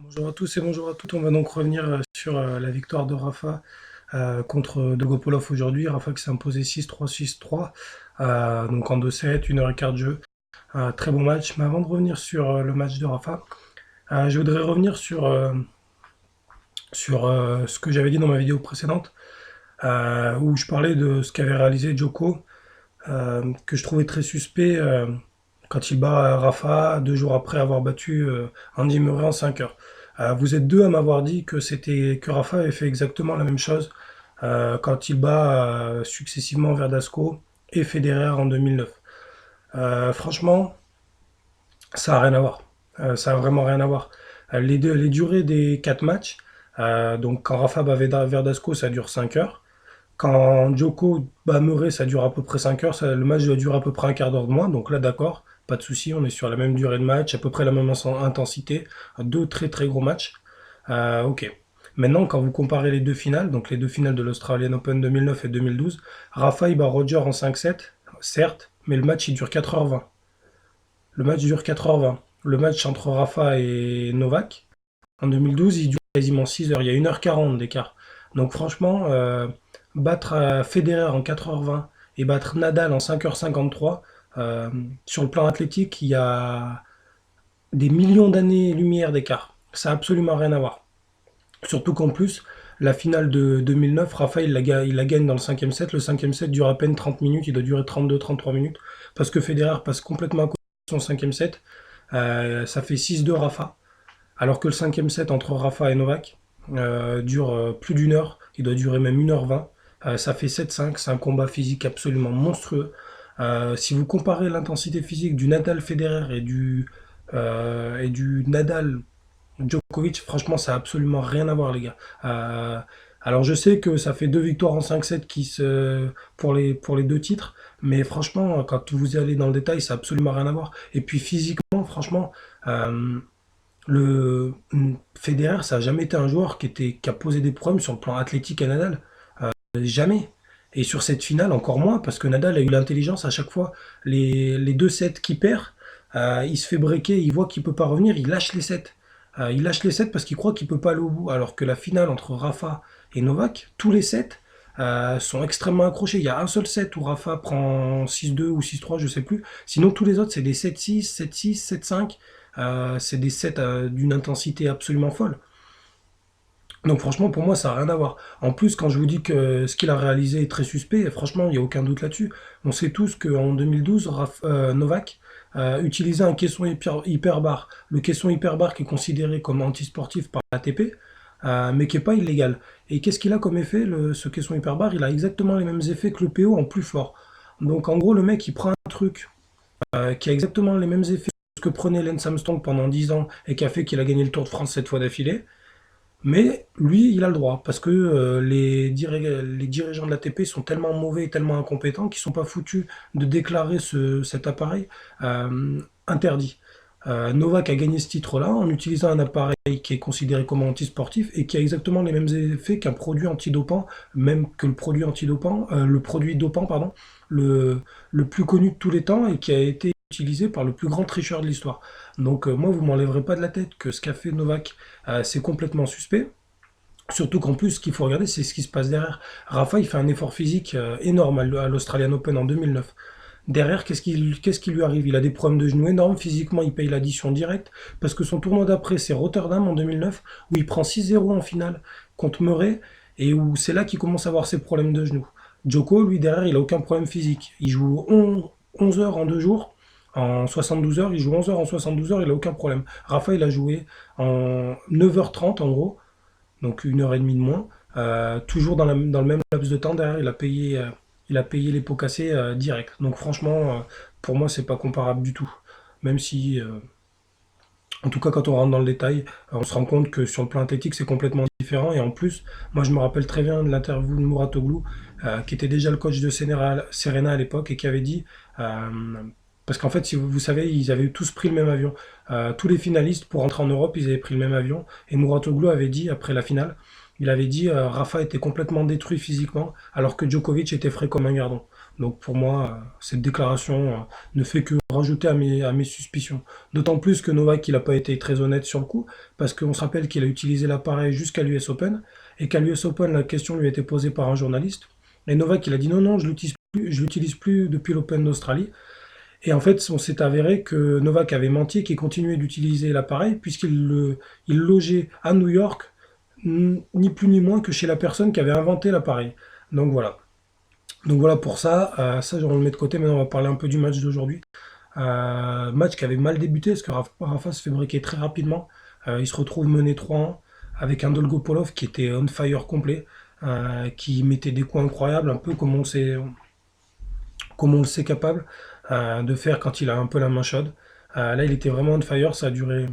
Bonjour à tous et bonjour à toutes. On va donc revenir sur la victoire de Rafa contre Dogopolov aujourd'hui. Rafa qui s'est imposé 6-3, 6-3, donc en 2-7, 1h15 de jeu. Très bon match. Mais avant de revenir sur le match de Rafa, je voudrais revenir sur ce que j'avais dit dans ma vidéo précédente, où je parlais de ce qu'avait réalisé Djoko, que je trouvais très suspect quand il bat Rafa 2 jours après avoir battu Andy Murray en 5 heures. Vous êtes deux à m'avoir dit que Rafa avait fait exactement la même chose quand il bat successivement Verdasco et Federer en 2009. Franchement, ça a rien à voir. Ça a vraiment rien à voir. Les durées des 4 matchs, donc quand Rafa bat Verdasco, ça dure 5 heures. Quand Djoko bat Murray, ça dure à peu près 5 heures. Le match doit durer à peu près un quart d'heure de moins. Donc là, d'accord, pas de souci. On est sur la même durée de match, à peu près la même intensité. Deux très très gros matchs. Ok. Maintenant, quand vous comparez les deux finales, donc les deux finales de l'Australian Open 2009 et 2012, Rafa il bat Roger en 5-7, certes, mais le match il dure 4h20. Le match dure 4h20. Le match entre Rafa et Novak, en 2012, il dure quasiment 6 heures. Il y a 1h40 d'écart. Donc franchement, battre Federer en 4h20 et battre Nadal en 5h53, sur le plan athlétique, il y a des millions d'années-lumière d'écart. Ça n'a absolument rien à voir. Surtout qu'en plus, la finale de 2009, Rafa, il la gagne dans le cinquième set. Le cinquième set dure à peine 30 minutes, il doit durer 32-33 minutes, parce que Federer passe complètement à côté de son cinquième set. Ça fait 6-2 Rafa. Alors que le cinquième set entre Rafa et Novak dure plus d'1 heure, il doit durer même 1h20. Ça fait 7-5, c'est un combat physique absolument monstrueux. Si vous comparez l'intensité physique du Nadal Federer et du Nadal Djokovic, franchement, ça a absolument rien à voir, les gars. Alors, je sais que ça fait 2 victoires en 5-7 pour les deux titres, mais franchement, quand vous allez dans le détail, ça a absolument rien à voir. Et puis, physiquement, franchement, euh, Federer, ça n'a jamais été un joueur qui a posé des problèmes sur le plan athlétique à Nadal. Jamais. Et sur cette finale, encore moins, parce que Nadal a eu l'intelligence à chaque fois. Les deux sets qu'il perd, il se fait breaker, il voit qu'il peut pas revenir, il lâche les sets. Il lâche les sets parce qu'il croit qu'il peut pas aller au bout. Alors que la finale entre Rafa et Novak, tous les sets sont extrêmement accrochés. Il y a un seul set où Rafa prend 6-2 ou 6-3, je sais plus. Sinon, tous les autres, c'est des 7-6, 7-6, 7-5. C'est des sets d'une intensité absolument folle. Donc franchement, pour moi, ça n'a rien à voir. En plus, quand je vous dis que ce qu'il a réalisé est très suspect, franchement, il n'y a aucun doute là-dessus. On sait tous qu'en 2012, Novak utilisait un caisson hyperbar. Le caisson hyperbar qui est considéré comme antisportif par l'ATP, mais qui n'est pas illégal. Et qu'est-ce qu'il a comme effet, ce caisson hyperbar? Il a exactement les mêmes effets que le PO en plus fort. Donc en gros, le mec, il prend un truc qui a exactement les mêmes effets que prenait Lance Armstrong pendant 10 ans et qui a fait qu'il a gagné le Tour de France 7 fois d'affilée. Mais lui, il a le droit, parce que les dirigeants de l'ATP sont tellement mauvais et tellement incompétents qu'ils sont pas foutus de déclarer cet appareil interdit. Novak a gagné ce titre-là en utilisant un appareil qui est considéré comme antisportif et qui a exactement les mêmes effets qu'un produit antidopant, même que le produit dopant, pardon, le plus connu de tous les temps et qui a été utilisé par le plus grand tricheur de l'histoire. Donc moi, vous m'enlèverez pas de la tête que ce qu'a fait Novak, c'est complètement suspect. Surtout qu'en plus, ce qu'il faut regarder, c'est ce qui se passe derrière. Rafa, il fait un effort physique énorme à l'Australian Open en 2009. Derrière, qu'est-ce qui lui arrive? Il a des problèmes de genoux énormes. Physiquement, il paye l'addition directe. Parce que son tournoi d'après, c'est Rotterdam en 2009, où il prend 6-0 en finale contre Murray, et où c'est là qu'il commence à avoir ses problèmes de genoux. Djoko, lui, derrière, il a aucun problème physique. Il joue 11 heures en 2 jours. En 72 heures, il joue 11 heures en 72 heures, il a aucun problème. Rafa, il a joué en 9h30 en gros, donc 1h30 de moins, toujours dans le même laps de temps derrière, il a payé les pots cassés direct. Donc franchement, pour moi, c'est pas comparable du tout. Même si, en tout cas, quand on rentre dans le détail, on se rend compte que sur le plan athlétique, c'est complètement différent. Et en plus, moi, je me rappelle très bien de l'interview de Mouratoglou, qui était déjà le coach de Serena à l'époque, et qui avait dit, parce qu'en fait, si vous savez, ils avaient tous pris le même avion. Tous les finalistes, pour rentrer en Europe, ils avaient pris le même avion. Et Mouratoglou avait dit, après la finale, il avait dit Rafa était complètement détruit physiquement, alors que Djokovic était frais comme un gardon. Donc pour moi, cette déclaration ne fait que rajouter à mes suspicions. D'autant plus que Novak, il n'a pas été très honnête sur le coup, parce qu'on se rappelle qu'il a utilisé l'appareil jusqu'à l'US Open, et qu'à l'US Open, la question lui a été posée par un journaliste. Et Novak, il a dit non, non, je l'utilise plus depuis l'Open d'Australie. Et en fait, on s'est avéré que Novak avait menti et qu'il continuait d'utiliser l'appareil, il logeait à New York, ni plus ni moins que chez la personne qui avait inventé l'appareil. Donc voilà. Donc voilà pour ça. Ça, on le met de côté. Maintenant, on va parler un peu du match d'aujourd'hui. Match qui avait mal débuté parce que Rafa se fait briquer très rapidement. Il se retrouve mené 3-1 avec un Dolgopolov qui était on fire complet, qui mettait des coups incroyables, un peu comme on le sait capable de faire quand il a un peu la main chaude. Là, il était vraiment on fire. Ça a duré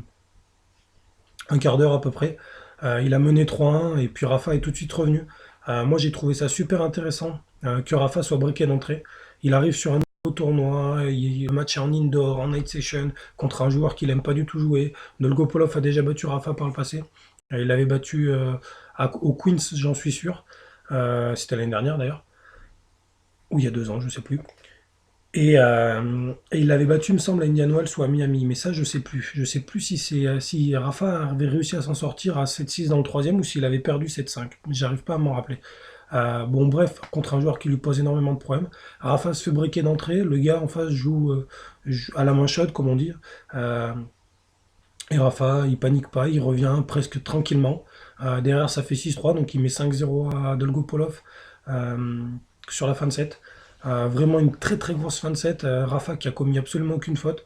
un quart d'heure à peu près. Il a mené 3-1 et puis Rafa est tout de suite revenu. Moi, j'ai trouvé ça super intéressant que Rafa soit briqué d'entrée. Il arrive sur un nouveau tournoi, le match est en indoor, en night session, contre un joueur qu'il aime pas du tout jouer. Dolgopolov a déjà battu Rafa par le passé. Il l'avait battu au Queens, j'en suis sûr. C'était l'année dernière d'ailleurs, ou il y a 2 ans, je sais plus. Et il l'avait battu, il me semble, à Indian Wells ou à Miami, mais ça, je sais plus. Je sais plus si Rafa avait réussi à s'en sortir à 7-6 dans le troisième ou s'il avait perdu 7-5. J'arrive pas à m'en rappeler. Bon, bref, contre un joueur qui lui pose énormément de problèmes. Rafa se fait briquer d'entrée, le gars en face joue à la main chaude, comme on dit. Euh, et Rafa, il panique pas, il revient presque tranquillement. Derrière, ça fait 6-3, donc il met 5-0 à Dolgopolov euh, sur la fin de set. Vraiment une très très grosse fin de set. Rafa qui a commis absolument aucune faute,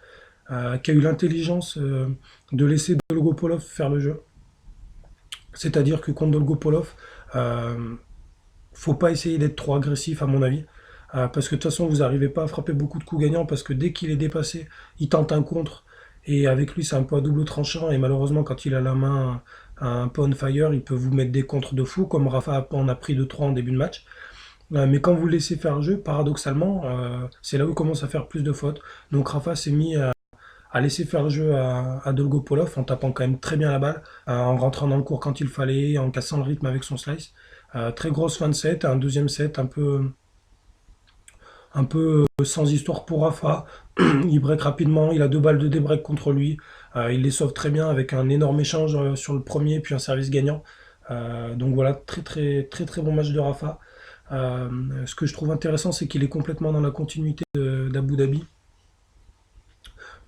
qui a eu l'intelligence de laisser Dolgopolov faire le jeu. C'est-à-dire que contre Dolgopolov, euh, faut pas essayer d'être trop agressif à mon avis. Parce que de toute façon, vous n'arrivez pas à frapper beaucoup de coups gagnants parce que dès qu'il est dépassé, il tente un contre. Et avec lui, c'est un peu à double tranchant. Et malheureusement, quand il a la main un peu on fire, il peut vous mettre des contres de fou, comme Rafa en a pris 2-3 en début de match. Mais quand vous le laissez faire le jeu, paradoxalement, c'est là où il commence à faire plus de fautes. Donc Rafa s'est mis à laisser faire le jeu à Dolgopolov en tapant quand même très bien la balle, en rentrant dans le court quand il fallait, en cassant le rythme avec son slice. Très grosse fin de set, un deuxième set un peu sans histoire pour Rafa. Il break rapidement, il a 2 balles de débreak contre lui. Il les sauve très bien avec un énorme échange sur le premier, puis un service gagnant. Donc voilà, très très très très bon match de Rafa. Ce que je trouve intéressant, c'est qu'il est complètement dans la continuité d'Abu Dhabi,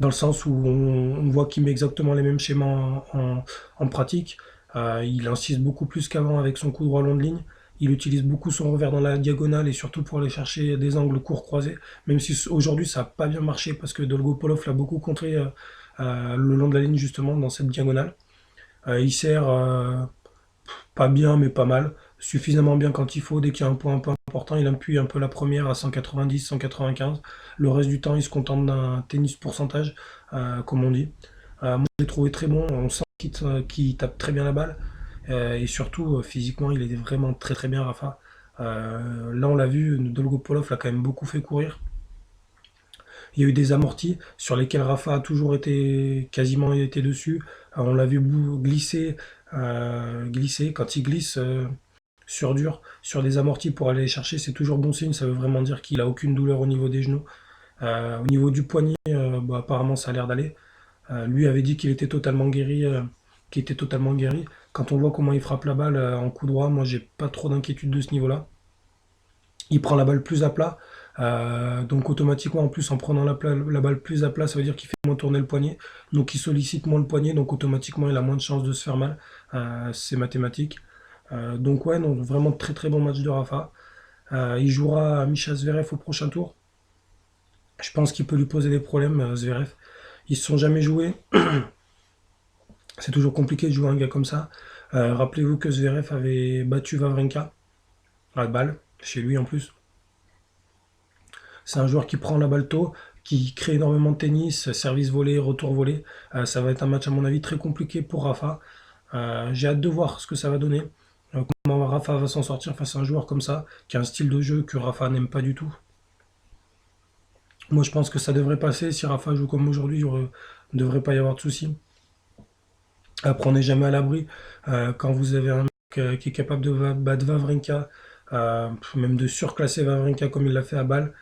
dans le sens où on voit qu'il met exactement les mêmes schémas en pratique. Il insiste beaucoup plus qu'avant avec son coup droit long de ligne. Il utilise beaucoup son revers dans la diagonale et surtout pour aller chercher des angles courts croisés, même si aujourd'hui ça n'a pas bien marché parce que Dolgopolov l'a beaucoup contré le long de la ligne justement dans cette diagonale. Il sert pas bien mais pas mal, suffisamment bien quand il faut, dès qu'il y a un point un peu important, il appuie un peu la première à 190, 195. Le reste du temps, il se contente d'un tennis pourcentage, comme on dit. Moi, je l'ai trouvé très bon, on sent qu'il tape très bien la balle, et surtout, physiquement, il est vraiment très très bien, Rafa. Là, on l'a vu, Dolgopolov l'a quand même beaucoup fait courir. Il y a eu des amortis sur lesquels Rafa a toujours été quasiment été dessus. On l'a vu glisser, glisser. Quand il glisse sur dur, sur des amortis pour aller les chercher, c'est toujours bon signe. Ça veut vraiment dire qu'il a aucune douleur au niveau des genoux. Au niveau du poignet, bah, apparemment ça a l'air d'aller. Lui avait dit qu'il était totalement guéri, qu'il était totalement guéri. Quand on voit comment il frappe la balle en coup droit, moi j'ai pas trop d'inquiétude de ce niveau-là. Il prend la balle plus à plat. Donc automatiquement, en plus, en prenant la balle plus à plat, ça veut dire qu'il fait moins tourner le poignet. Donc il sollicite moins le poignet, donc automatiquement, il a moins de chances de se faire mal. C'est mathématique. Donc ouais, non, vraiment très très bon match de Rafa. Il jouera Misha Zverev au prochain tour. Je pense qu'il peut lui poser des problèmes, Zverev. Ils se sont jamais joués. C'est toujours compliqué de jouer un gars comme ça. Rappelez-vous que Zverev avait battu Wawrinka à la balle, chez lui en plus. C'est un joueur qui prend la balle tôt, qui crée énormément de tennis, service volé, retour volé. Ça va être un match à mon avis très compliqué pour Rafa. J'ai hâte de voir ce que ça va donner. Comment Rafa va s'en sortir face à un joueur comme ça, qui a un style de jeu que Rafa n'aime pas du tout. Moi je pense que ça devrait passer. Si Rafa joue comme aujourd'hui, il ne devrait pas y avoir de soucis. Après on n'est jamais à l'abri. Quand vous avez un mec qui est capable de battre Wawrinka, même de surclasser Wawrinka comme il l'a fait à Bâle.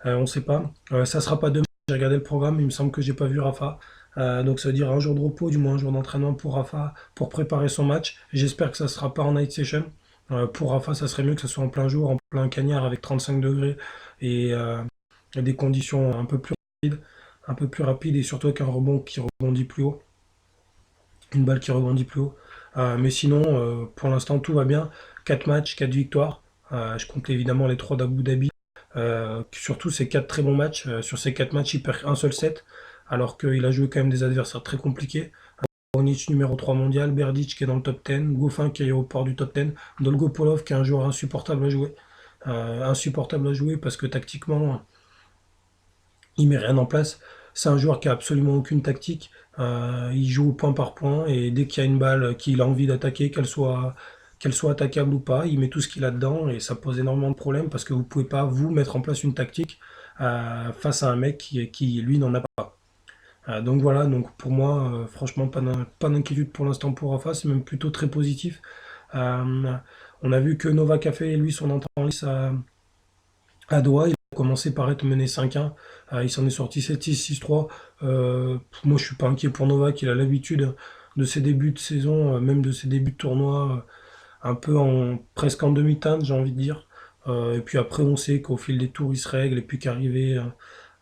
On ne sait pas. Ça sera pas demain. J'ai regardé le programme, il me semble que j'ai pas vu Rafa. Donc ça veut dire un jour de repos, du moins un jour d'entraînement pour Rafa, pour préparer son match. J'espère que ça sera pas en night session. Pour Rafa, ça serait mieux que ce soit en plein jour, en plein cagnard avec 35 degrés et des conditions un peu plus rapides et surtout avec un rebond qui rebondit plus haut, une balle qui rebondit plus haut. Mais sinon, pour l'instant, tout va bien. 4 matchs, 4 victoires. Je compte évidemment les 3 d'Abu Dhabi. Surtout ces 4 très bons matchs. Sur ces 4 matchs, il perd un seul set, alors qu'il a joué quand même des adversaires très compliqués. Ornic numéro 3 mondial, Berdic qui est dans le top 10, Goffin qui est au port du top 10, Dolgopolov qui est un joueur insupportable à jouer. Insupportable à jouer parce que tactiquement, il met rien en place. C'est un joueur qui a absolument aucune tactique. Il joue point par point et dès qu'il y a une balle qu'il a envie d'attaquer, qu'elle soit attaquable ou pas, il met tout ce qu'il a dedans et ça pose énormément de problèmes parce que vous pouvez pas vous mettre en place une tactique face à un mec qui lui n'en a pas. Donc voilà, donc pour moi, franchement, pas d'inquiétude pour l'instant pour Rafa, c'est même plutôt très positif. Euh, on a vu que Novak a fait lui son entrée en lice à Doha, il a commencé par être mené 5-1, il s'en est sorti 7-6, 6-3. Moi je suis pas inquiet pour Novak, il a l'habitude de ses débuts de saison, même de ses débuts de tournoi, un peu presque en demi-teinte, j'ai envie de dire. Et puis après, on sait qu'au fil des tours, il se règle, et puis qu'arriver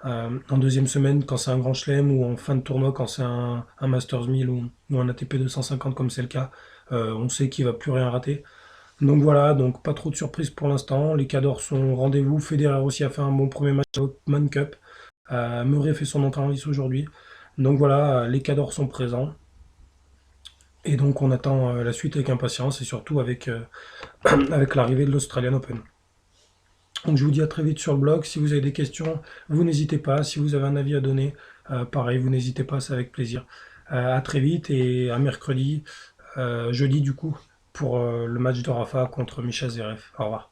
en deuxième semaine, quand c'est un grand chelem, ou en fin de tournoi, quand c'est un Masters 1000 ou un ATP 250, comme c'est le cas, on sait qu'il va plus rien rater. Donc voilà, donc pas trop de surprises pour l'instant. Les cadors sont au rendez-vous. Federer aussi a fait un bon premier match à Open Cup. Murray fait son entrée en lice aujourd'hui. Donc voilà, les cadors sont présents. Et donc on attend la suite avec impatience et surtout avec, avec l'arrivée de l'Australian Open. Donc je vous dis à très vite sur le blog. Si vous avez des questions, vous n'hésitez pas. Si vous avez un avis à donner, pareil, vous n'hésitez pas, c'est avec plaisir. À très vite et à mercredi, jeudi du coup, pour le match de Rafa contre Micha Zverev. Au revoir.